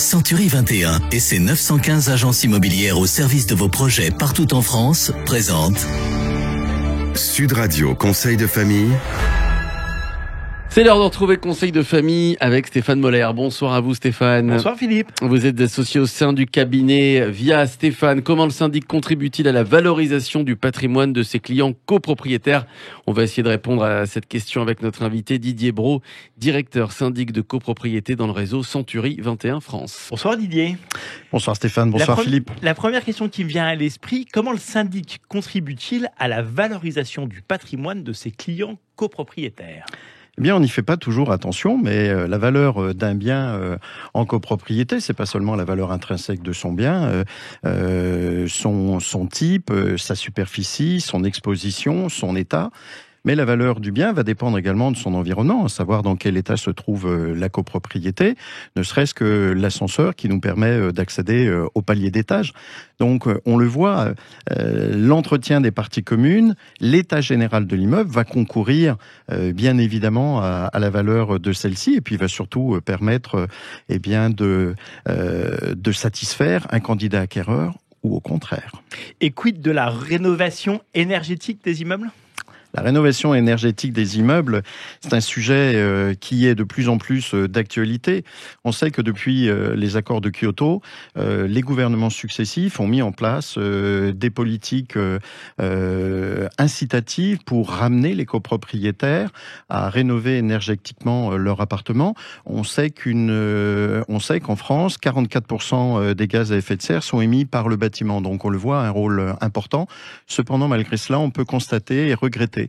Century 21 et ses 915 agences immobilières au service de vos projets partout en France présentent Sud Radio Conseil de famille. C'est l'heure de retrouver le conseil de famille avec Stéphane Moller. Bonsoir à vous Stéphane. Bonsoir Philippe. Vous êtes associé au sein du cabinet Via. Stéphane, comment le syndic contribue-t-il à la valorisation du patrimoine de ses clients copropriétaires? On va essayer de répondre à cette question avec notre invité Didier Brault, directeur syndic de copropriété dans le réseau Century 21 France. Bonsoir Didier. Bonsoir Stéphane, bonsoir Philippe. La première question qui me vient à l'esprit, comment le syndic contribue-t-il à la valorisation du patrimoine de ses clients copropriétaires ? Eh bien, on n'y fait pas toujours attention, mais la valeur d'un bien en copropriété, c'est pas seulement la valeur intrinsèque de son bien, son type, sa superficie, son exposition, son état. Mais la valeur du bien va dépendre également de son environnement, à savoir dans quel état se trouve la copropriété, ne serait-ce que l'ascenseur qui nous permet d'accéder au palier d'étage. Donc on le voit, l'entretien des parties communes, l'état général de l'immeuble va concourir bien évidemment à la valeur de celle-ci et puis va surtout permettre de satisfaire un candidat acquéreur ou au contraire. Et quid de la rénovation énergétique des immeubles ? La rénovation énergétique des immeubles, c'est un sujet qui est de plus en plus d'actualité. On sait que depuis les accords de Kyoto, les gouvernements successifs ont mis en place des politiques incitatives pour ramener les copropriétaires à rénover énergétiquement leur appartement. On sait qu'en France, 44% des gaz à effet de serre sont émis par le bâtiment. Donc on le voit, un rôle important. Cependant, malgré cela, on peut constater et regretter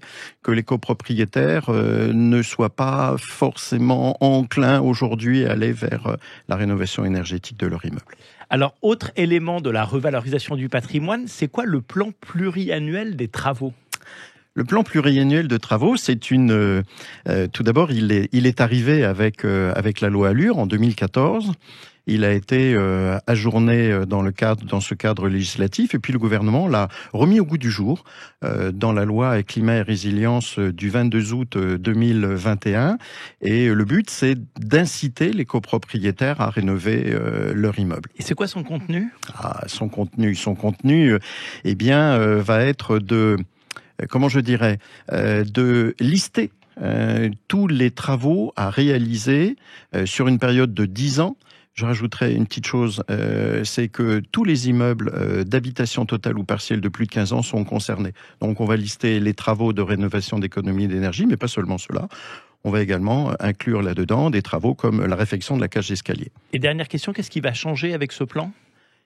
que les copropriétaires ne soient pas forcément enclins aujourd'hui à aller vers la rénovation énergétique de leur immeuble. Alors, autre élément de la revalorisation du patrimoine, c'est quoi le plan pluriannuel des travaux ? Le plan pluriannuel de travaux, c'est tout d'abord, il est arrivé avec la loi Allure en 2014. Il a été ajourné dans ce cadre législatif et puis le gouvernement l'a remis au goût du jour dans la loi Climat et Résilience du 22 août 2021. Et le but, c'est d'inciter les copropriétaires à rénover leur immeuble. Et c'est quoi son contenu ? Son contenu, va être de lister tous les travaux à réaliser sur une période de 10 ans. Je rajouterais une petite chose, c'est que tous les immeubles d'habitation totale ou partielle de plus de 15 ans sont concernés. Donc on va lister les travaux de rénovation d'économie d'énergie, mais pas seulement cela. On va également inclure là-dedans des travaux comme la réfection de la cage d'escalier. Et dernière question, qu'est-ce qui va changer avec ce plan ?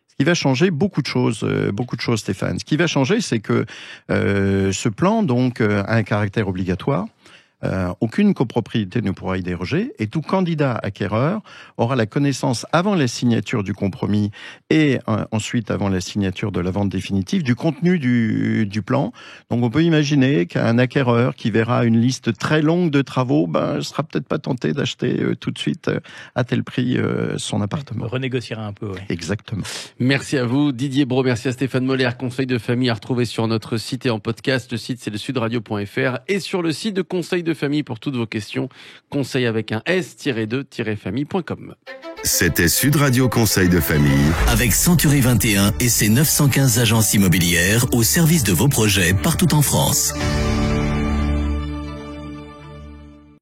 Ce qui va changer beaucoup de choses, Stéphane. Ce qui va changer, c'est que ce plan a un caractère obligatoire. Aucune copropriété ne pourra y déroger et tout candidat acquéreur aura la connaissance avant la signature du compromis et ensuite avant la signature de la vente définitive du contenu du plan. Donc on peut imaginer qu'un acquéreur qui verra une liste très longue de travaux sera peut-être pas tenté d'acheter tout de suite à tel prix son appartement. On renégociera un peu. Ouais. Exactement. Merci à vous Didier Brault, merci à Stéphane Moller. Conseil de famille à retrouver sur notre site et en podcast. Le site c'est le sudradio.fr et sur le site de Conseil de famille pour toutes vos questions. Conseil avec un s-2-famille.com. C'était Sud Radio Conseil de famille avec Century 21 et ses 915 agences immobilières au service de vos projets partout en France.